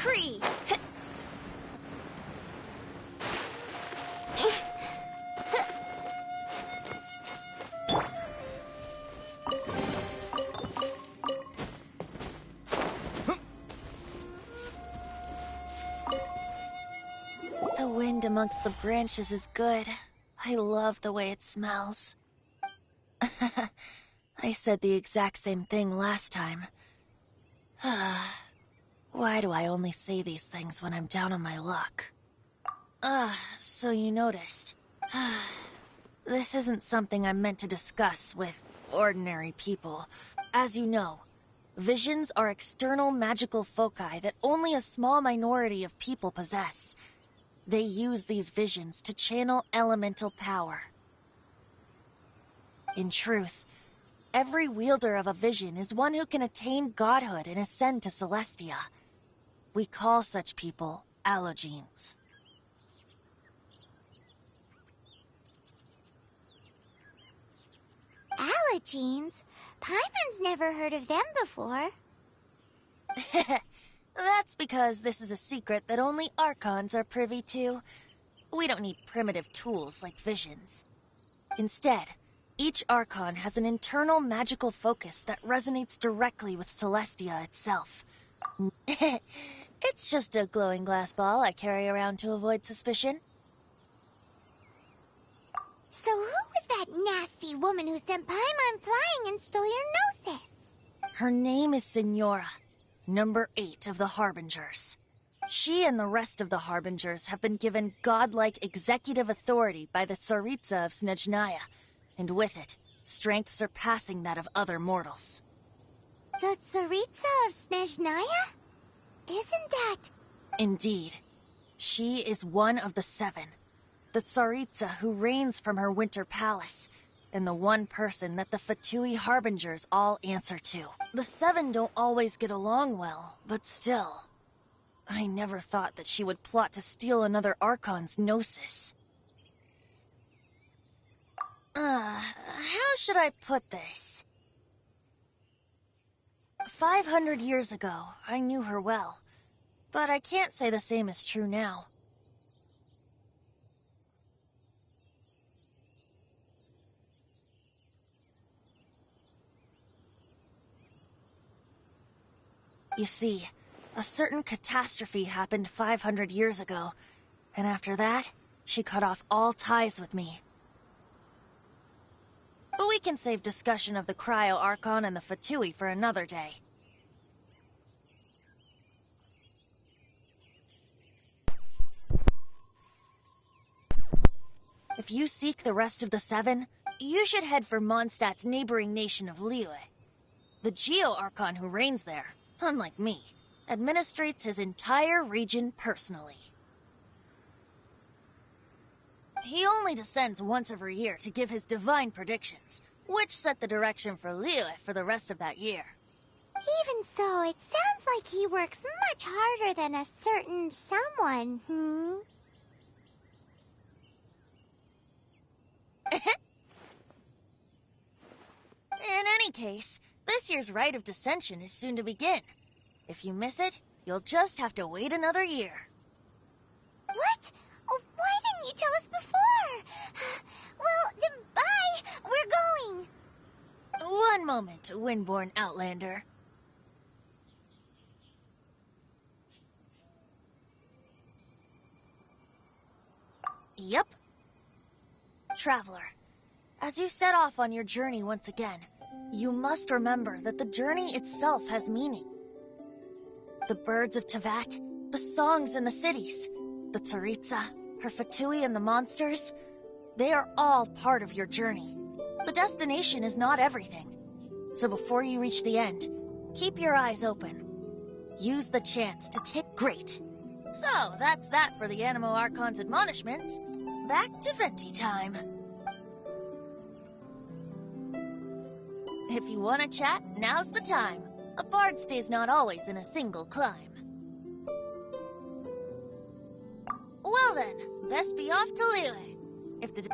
decree. The wind amongst the branches is good. I love the way it smells. I said the exact same thing last time. Why do I only say these things when I'm down on my luck? So you noticed. This isn't something I'm meant to discuss with ordinary people. As you know, visions are external magical foci that only a small minority of people possess. They use these visions to channel elemental power. In truth, every wielder of a vision is one who can attain godhood and ascend to Celestia. We call such people allogenes. Allogenes? Paimon's never heard of them before. That's because this is a secret that only Archons are privy to. We don't need primitive tools like visions. Instead, each Archon has an internal magical focus that resonates directly with Celestia itself. It's just a glowing glass ball I carry around to avoid suspicion. So who was that nasty woman who sent Paimon flying and stole your Gnosis? Her name is Signora, number 8 of the Harbingers. She and the rest of the Harbingers have been given godlike executive authority by the Tsaritsa of Snezhnaya, and with it, strength surpassing that of other mortals. The Tsaritsa of Snezhnaya? Isn't that... Indeed. She is one of the 7, the Tsaritsa who reigns from her winter palace, and the one person that the Fatui Harbingers all answer to. The 7 don't always get along well, but still... I never thought that she would plot to steal another Archon's Gnosis. How should I put this? 500 years ago, I knew her well, but I can't say the same is true now. You see, a certain catastrophe happened 500 years ago, and after that, she cut off all ties with me. But we can save discussion of the Cryo Archon and the Fatui for another day. If you seek the rest of the 7, you should head for Mondstadt's neighboring nation of Liyue. The Geo Archon who reigns there, unlike me, administrates his entire region personally. He only descends once every year to give his divine predictions, which set the direction for Liyue for the rest of that year. Even so, it sounds like he works much harder than a certain someone, In any case, this year's Rite of Descension is soon to begin. If you miss it, you'll just have to wait another year. What? Oh, why didn't you tell us before? Well, then bye! We're going! One moment, Windborn Outlander. Yep. Traveler, as you set off on your journey once again, you must remember that the journey itself has meaning. The birds of Teyvat, the songs in the cities, the Tsaritsa, her Fatui and the monsters, they are all part of your journey. The destination is not everything. So before you reach the end, keep your eyes open. Use the chance to take great. So, that's that for the Animo Archon's admonishments. Back to Venti time. If you want to chat, now's the time. A bard stays not always in a single climb. Well then, best be off to Liyue. If the...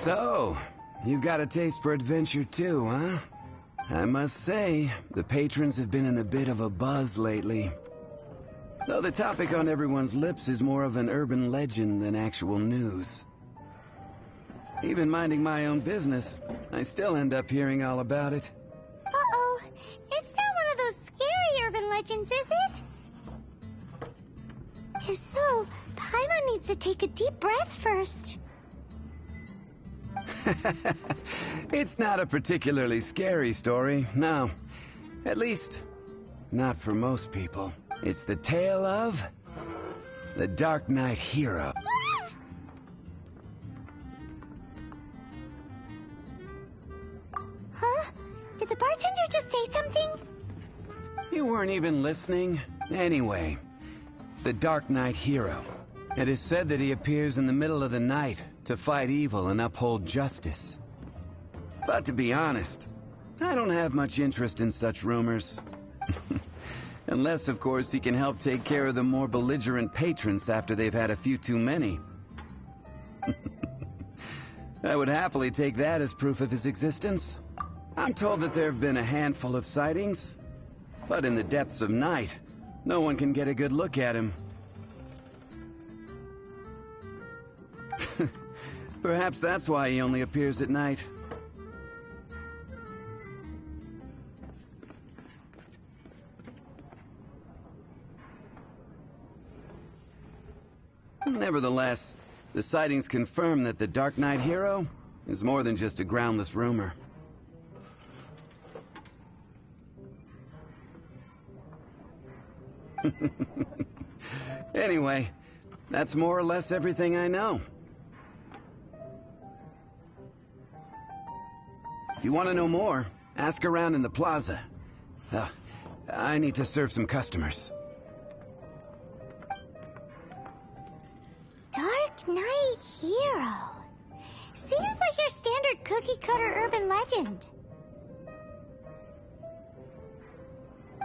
So, you've got a taste for adventure too, huh? I must say, the patrons have been in a bit of a buzz lately. Though the topic on everyone's lips is more of an urban legend than actual news. Even minding my own business, I still end up hearing all about it. Uh-oh. It's not one of those scary urban legends, is it? If so, Paimon needs to take a deep breath first. It's not a particularly scary story, no. At least, not for most people. It's the tale of the Dark Knight Hero. Huh? Did the bartender just say something? You weren't even listening? Anyway, the Dark Knight Hero. It is said that he appears in the middle of the night to fight evil and uphold justice. But to be honest, I don't have much interest in such rumors. Unless, of course, he can help take care of the more belligerent patrons after they've had a few too many. I would happily take that as proof of his existence. I'm told that there have been a handful of sightings, but in the depths of night, no one can get a good look at him. Perhaps that's why he only appears at night. Nevertheless, the sightings confirm that the Dark Knight Hero is more than just a groundless rumor. Anyway, that's more or less everything I know. If you want to know more, ask around in the plaza. I need to serve some customers. Dark Knight Hero. Seems like your standard cookie-cutter urban legend.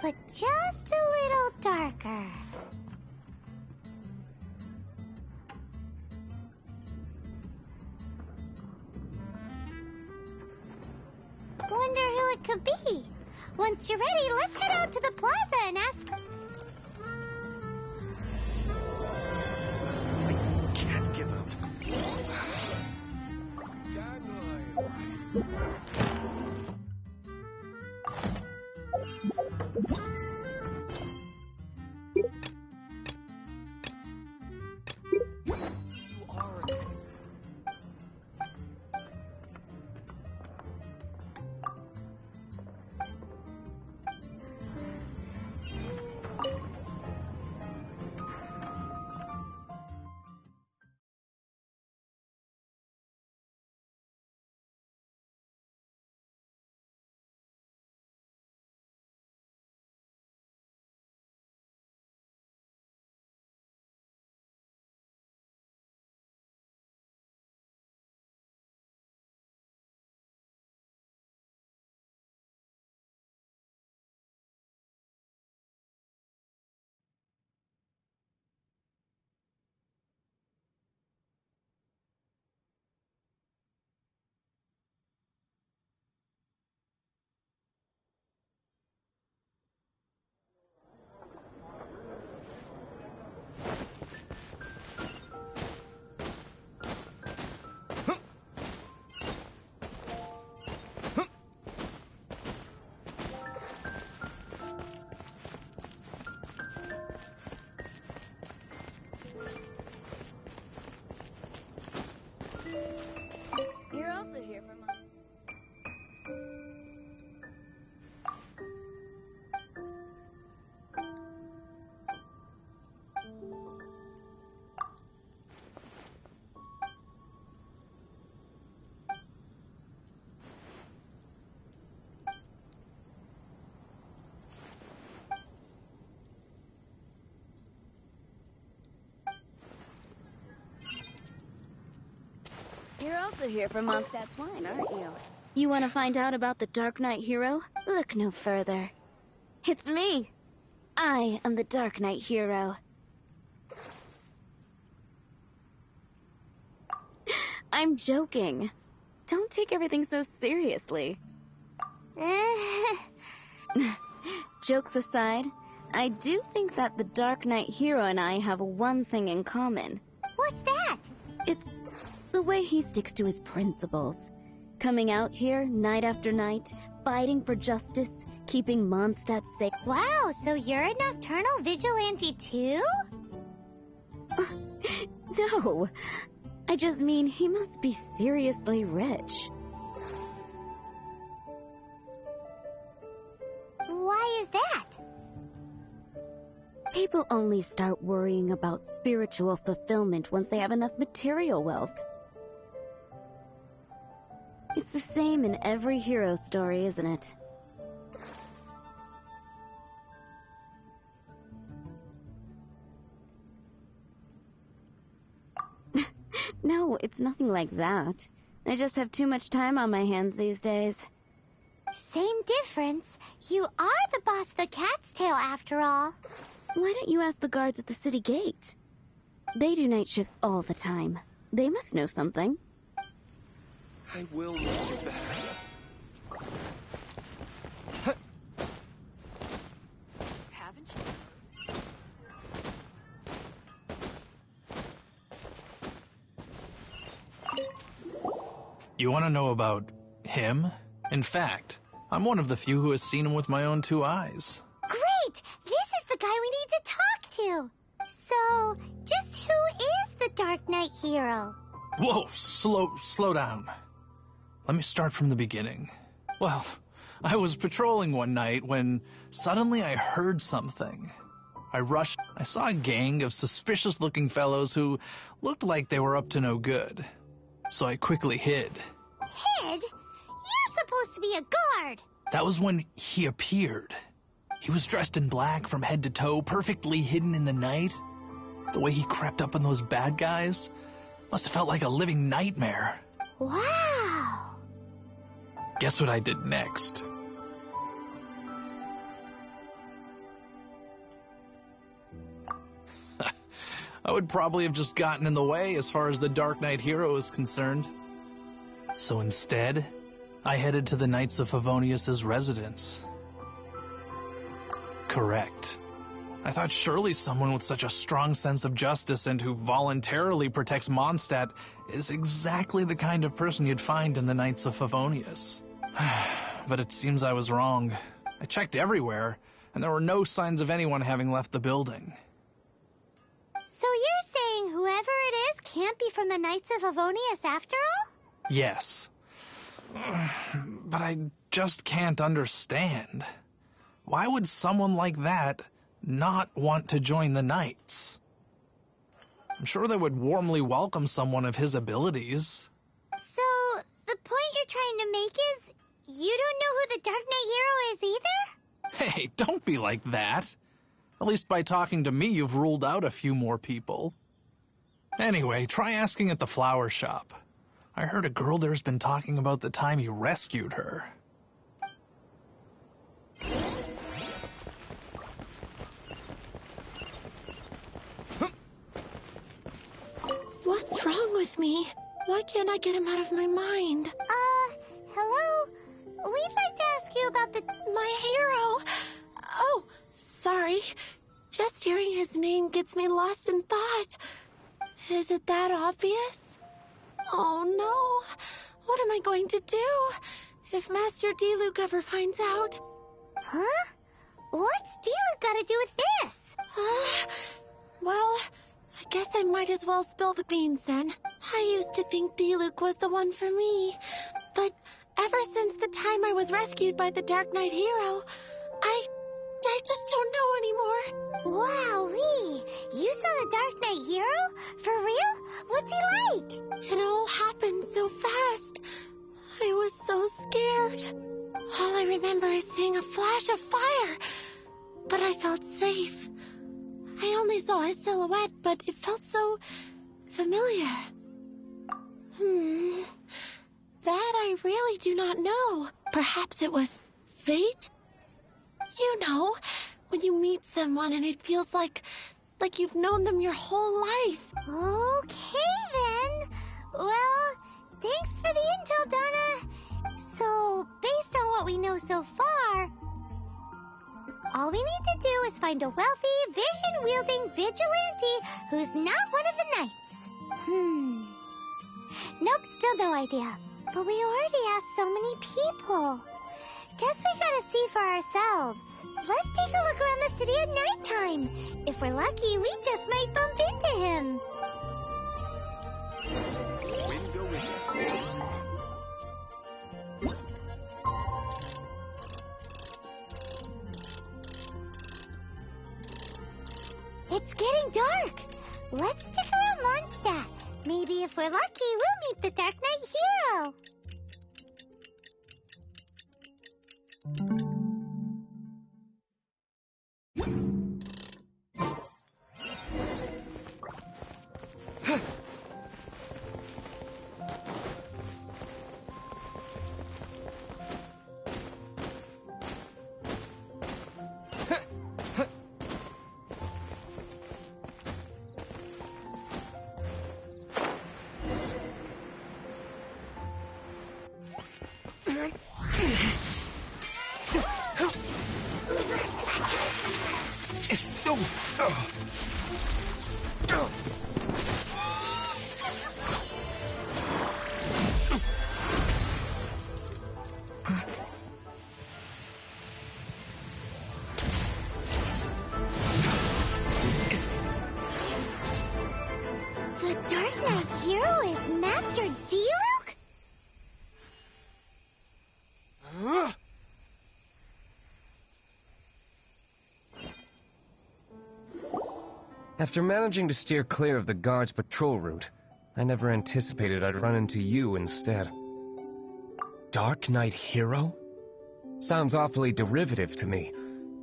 But just a little darker. Wonder who it could be. Once you're ready, let's head out to the plaza and ask... I can't give up. You're also here for Mondstadt's wine, aren't you? You want to find out about the Dark Knight hero? Look no further. It's me. I am the Dark Knight hero. I'm joking. Don't take everything so seriously. Jokes aside, I do think that the Dark Knight hero and I have one thing in common. What's that? It's the way he sticks to his principles. Coming out here night after night, fighting for justice, keeping Mondstadt safe. Wow, so you're a nocturnal vigilante too? No, I just mean he must be seriously rich. Why is that? People only start worrying about spiritual fulfillment once they have enough material wealth. It's the same in every hero story, isn't it? No, it's nothing like that. I just have too much time on my hands these days. Same difference. You are the boss of the Cat's Tail after all. Why don't you ask the guards at the city gate? They do night shifts all the time. They must know something. I will make you better. Haven't you? You want to know about him? In fact, I'm one of the few who has seen him with my own 2 eyes. Great! This is the guy we need to talk to. So, just who is the Dark Knight hero? Whoa, slow down. Let me start from the beginning. Well, I was patrolling one night when suddenly I heard something. I rushed. I saw a gang of suspicious-looking fellows who looked like they were up to no good. So I quickly hid. Hid? You're supposed to be a guard. That was when he appeared. He was dressed in black from head to toe, perfectly hidden in the night. The way he crept up on those bad guys must have felt like a living nightmare. Wow. Guess what I did next? I would probably have just gotten in the way as far as the Dark Knight hero is concerned. So instead, I headed to the Knights of Favonius' residence. Correct. I thought surely someone with such a strong sense of justice and who voluntarily protects Mondstadt is exactly the kind of person you'd find in the Knights of Favonius. But it seems I was wrong. I checked everywhere, and there were no signs of anyone having left the building. So you're saying whoever it is can't be from the Knights of Favonius after all? Yes. But I just can't understand. Why would someone like that not want to join the Knights? I'm sure they would warmly welcome someone of his abilities. So, the point you're trying to make is you don't know who the Dark Knight hero is either? Hey, don't be like that. At least by talking to me, you've ruled out a few more people. Anyway, try asking at the flower shop. I heard a girl there's been talking about the time you rescued her. What's wrong with me? Why can't I get him out of my mind? Hello? We'd like to ask you about My hero! Oh, sorry. Just hearing his name gets me lost in thought. Is it that obvious? Oh no. What am I going to do if Master Diluc ever finds out? Huh? What's Diluc got to do with this? Well, I guess I might as well spill the beans then. I used to think Diluc was the one for me, but ever since the time I was rescued by the Dark Knight hero, I just don't know anymore. Wowee! You saw the Dark Knight hero? For real? What's he like? It all happened so fast. I was so scared. All I remember is seeing a flash of fire, but I felt safe. I only saw his silhouette, but it felt so familiar. really do not know. Perhaps it was fate? You know, when you meet someone and it feels like you've known them your whole life. Okay, then. Well, thanks for the intel, Donna. So, based on what we know so far, all we need to do is find a wealthy, vision-wielding vigilante who's not one of the knights. Nope, still no idea. But we already asked so many people. Guess we gotta see for ourselves. Let's take a look around the city at nighttime. If we're lucky, we just might bump into him. Window in. It's getting dark. Let's stick around Mondstadt. Maybe if we're lucky, we'll meet the Dark Knight Hero. The Dark Knight Hero is Master Diluc? After managing to steer clear of the guard's patrol route, I never anticipated I'd run into you instead. Dark Knight Hero? Sounds awfully derivative to me.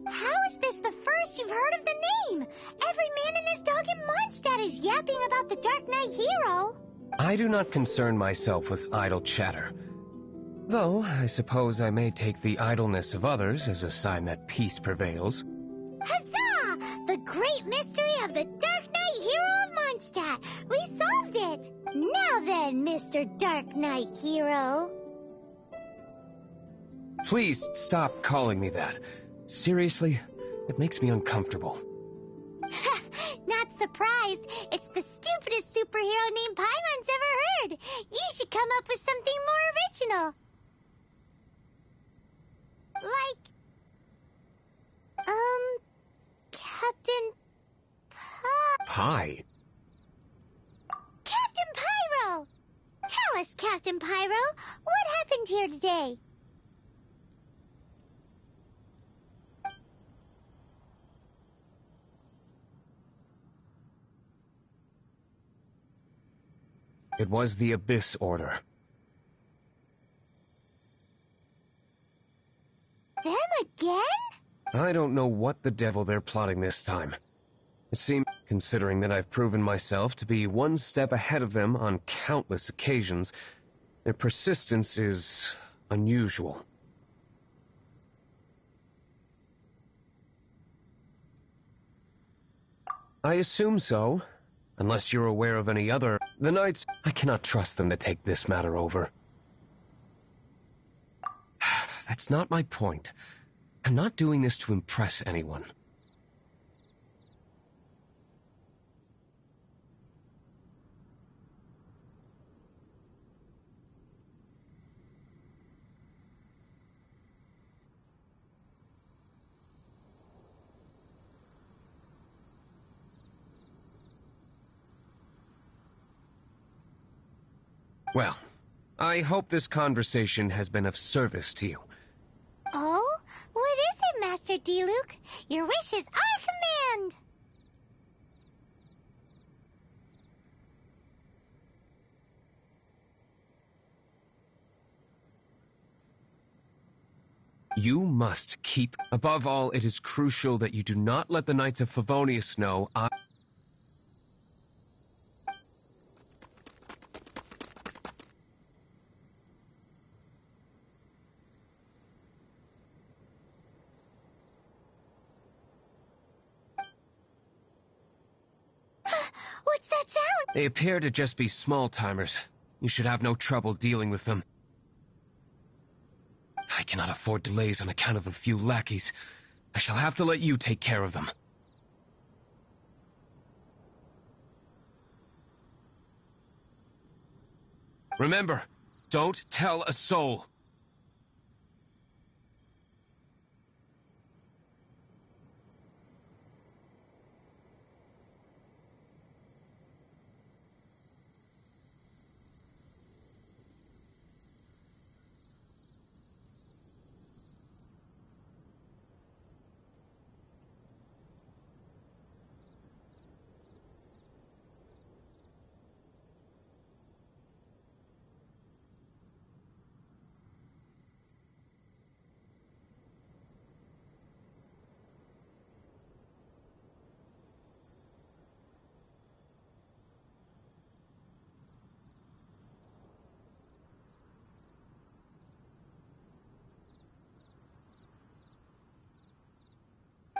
How is this the first you've heard of the name? Every man and his dog in Mondstadt is yapping about the Dark Knight Hero. I do not concern myself with idle chatter. Though, I suppose I may take the idleness of others as a sign that peace prevails. Huzzah! The great mystery of the Dark Knight Hero of Mondstadt. We solved it! Now then, Mr. Dark Knight Hero. Please stop calling me that. Seriously, it makes me uncomfortable. Not surprised. It's the stupidest superhero name Paimon's ever heard. You should come up with something more original. Like, Captain Pie? Captain Pyro! Tell us, Captain Pyro, what happened here today? It was the Abyss Order. Them again? I don't know what the devil they're plotting this time. It seems, considering that I've proven myself to be one step ahead of them on countless occasions, their persistence is unusual. I assume so. Unless you're aware of any other... The Knights... I cannot trust them to take this matter over. That's not my point. I'm not doing this to impress anyone. Well, I hope this conversation has been of service to you. Oh? What is it, Master Diluc? Your wish is our command! You must keep... Above all, it is crucial that you do not let the Knights of Favonius know I... They appear to just be small-timers. You should have no trouble dealing with them. I cannot afford delays on account of a few lackeys. I shall have to let you take care of them. Remember, don't tell a soul.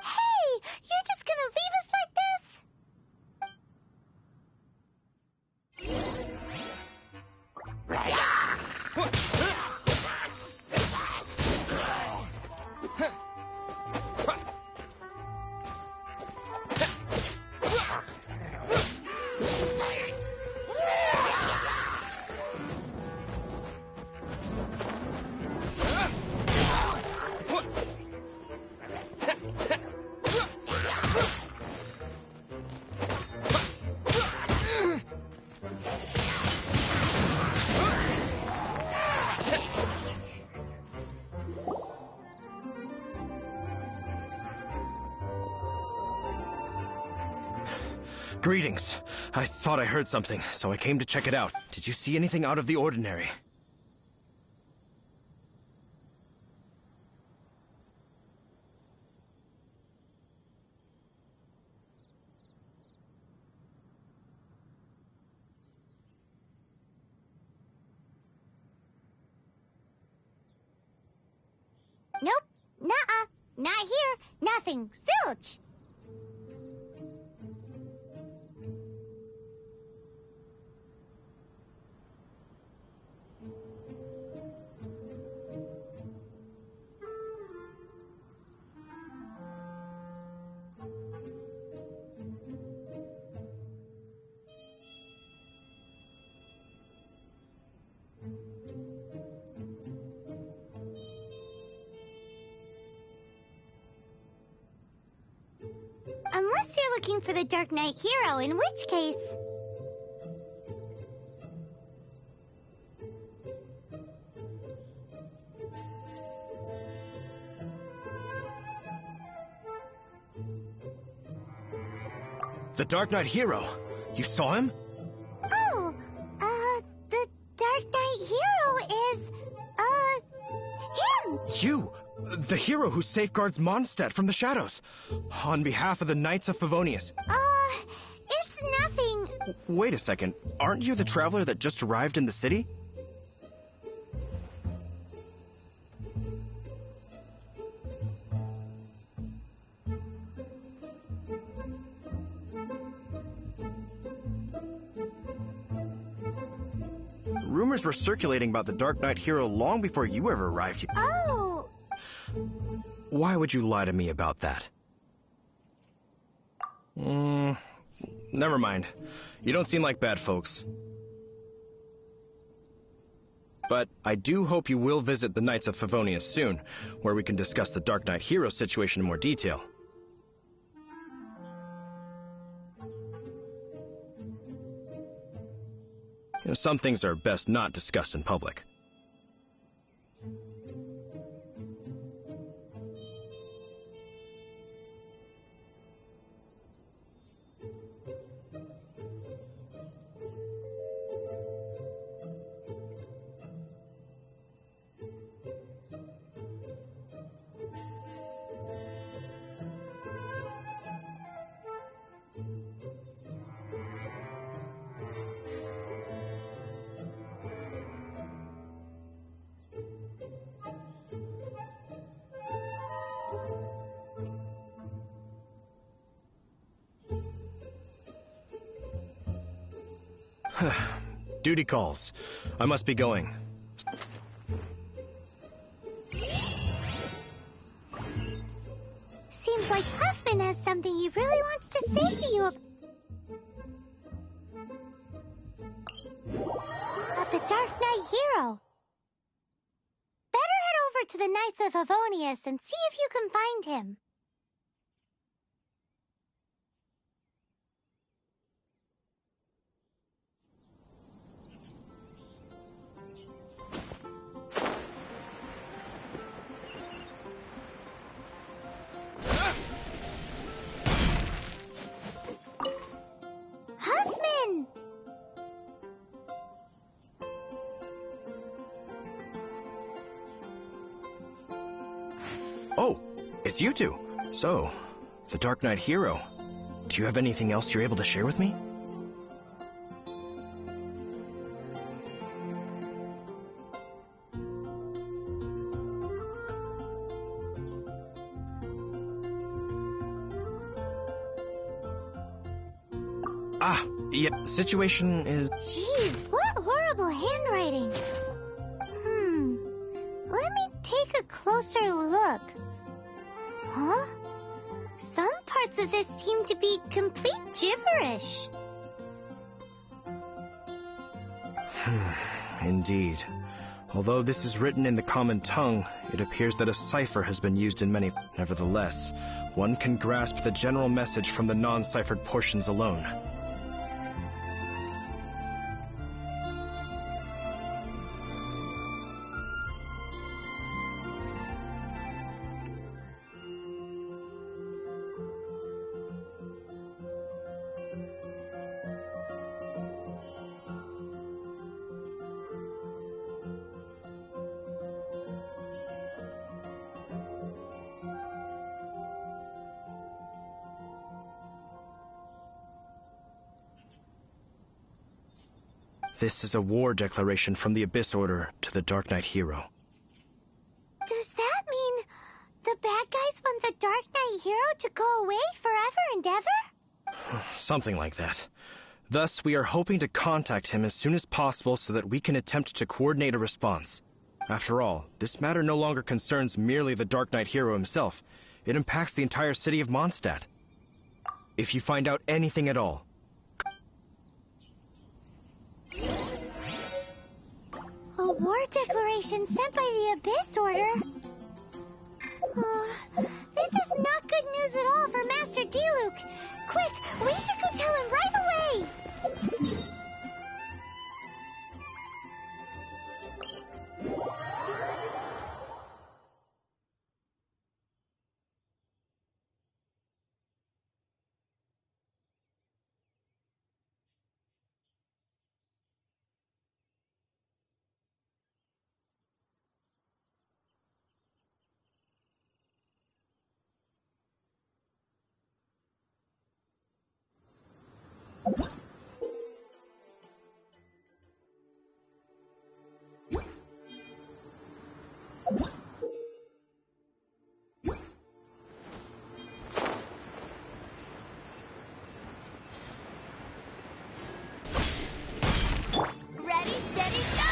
Hey, you're just gonna leave us like this? Greetings. I thought I heard something, so I came to check it out. Did you see anything out of the ordinary? Nope. Nuh-uh. Not here. Nothing. Zilch. Unless you're looking for the Dark Knight hero, in which case... The Dark Knight hero. You saw him? Oh, the Dark Knight hero is, him! You! The hero who safeguards Mondstadt from the shadows. On behalf of the Knights of Favonius. It's nothing. Wait a second. Aren't you the traveler that just arrived in the city? Rumors were circulating about the Dark Knight hero long before you ever arrived here. Oh, Why would you lie to me about that? Never mind. You don't seem like bad folks. But I do hope you will visit the Knights of Favonius soon, where we can discuss the Dark Knight hero situation in more detail. Some things are best not discussed in public. Duty calls. I must be going. Seems like Huffman has something he really wants to say to you about the Dark Knight Hero. Better head over to the Knights of Favonius and see if you can find him. Huffman! Oh, it's you two. So, the Dark Knight Hero. Do you have anything else you're able to share with me? Yeah, situation is... Jeez, what horrible handwriting. Let me take a closer look. Huh? Some parts of this seem to be complete gibberish. Indeed. Although this is written in the common tongue, it appears that a cipher has been used in many. Nevertheless, one can grasp the general message from the non-ciphered portions alone. This is a war declaration from the Abyss Order to the Dark Knight Hero. Does that mean the bad guys want the Dark Knight Hero to go away forever and ever? Something like that. Thus, we are hoping to contact him as soon as possible so that we can attempt to coordinate a response. After all, this matter no longer concerns merely the Dark Knight Hero himself. It impacts the entire city of Mondstadt. If you find out anything at all, a war declaration sent by the Abyss Order? This is not good news at all for Master Diluc. Quick, we should go tell him right away! Ready, steady, go!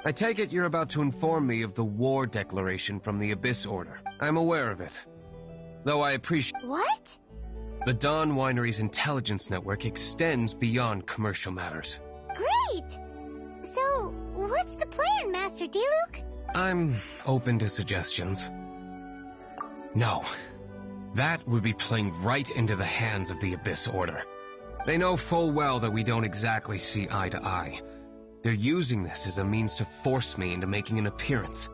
I take it you're about to inform me of the war declaration from the Abyss Order. I'm aware of it. Though I appreciate... What? The Dawn Winery's intelligence network extends beyond commercial matters. Great! So, what's the plan, Master Diluc? I'm open to suggestions. No. That would be playing right into the hands of the Abyss Order. They know full well that we don't exactly see eye to eye. They're using this as a means to force me into making an appearance.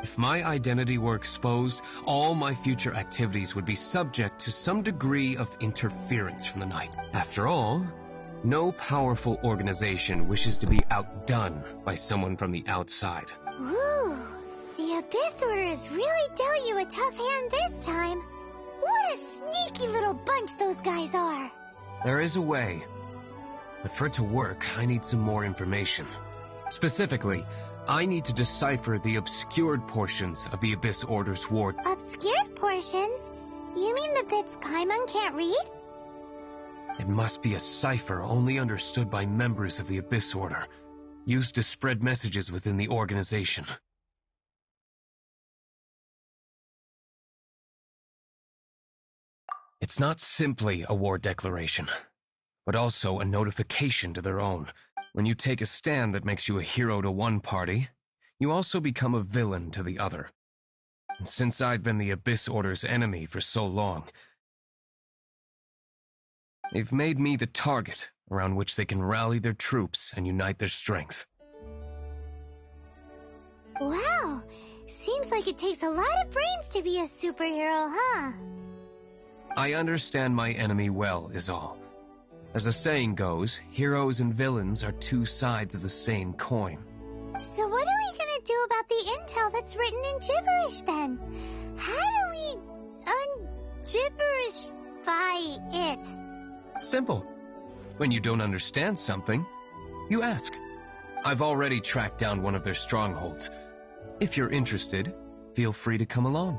If my identity were exposed, all my future activities would be subject to some degree of interference from the Knight. After all, no powerful organization wishes to be outdone by someone from the outside. Ooh, the Abyss Order has really dealt you a tough hand this time. What a sneaky little bunch those guys are. There is a way. But for it to work, I need some more information. Specifically, I need to decipher the obscured portions of the Abyss Order's war. Obscured portions? You mean the bits Paimon can't read? It must be a cipher only understood by members of the Abyss Order, used to spread messages within the organization. It's not simply a war declaration, but also a notification to their own. When you take a stand that makes you a hero to one party, you also become a villain to the other. And since I've been the Abyss Order's enemy for so long, they've made me the target around which they can rally their troops and unite their strength. Wow, seems like it takes a lot of brains to be a superhero, huh? I understand my enemy well, is all. As the saying goes, heroes and villains are two sides of the same coin. So what are we gonna do about the intel that's written in gibberish, then? How do we un-gibberishify it? Simple. When you don't understand something, you ask. I've already tracked down one of their strongholds. If you're interested, feel free to come along.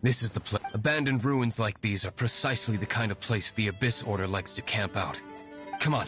This is the place. Abandoned ruins like these are precisely the kind of place the Abyss Order likes to camp out. Come on.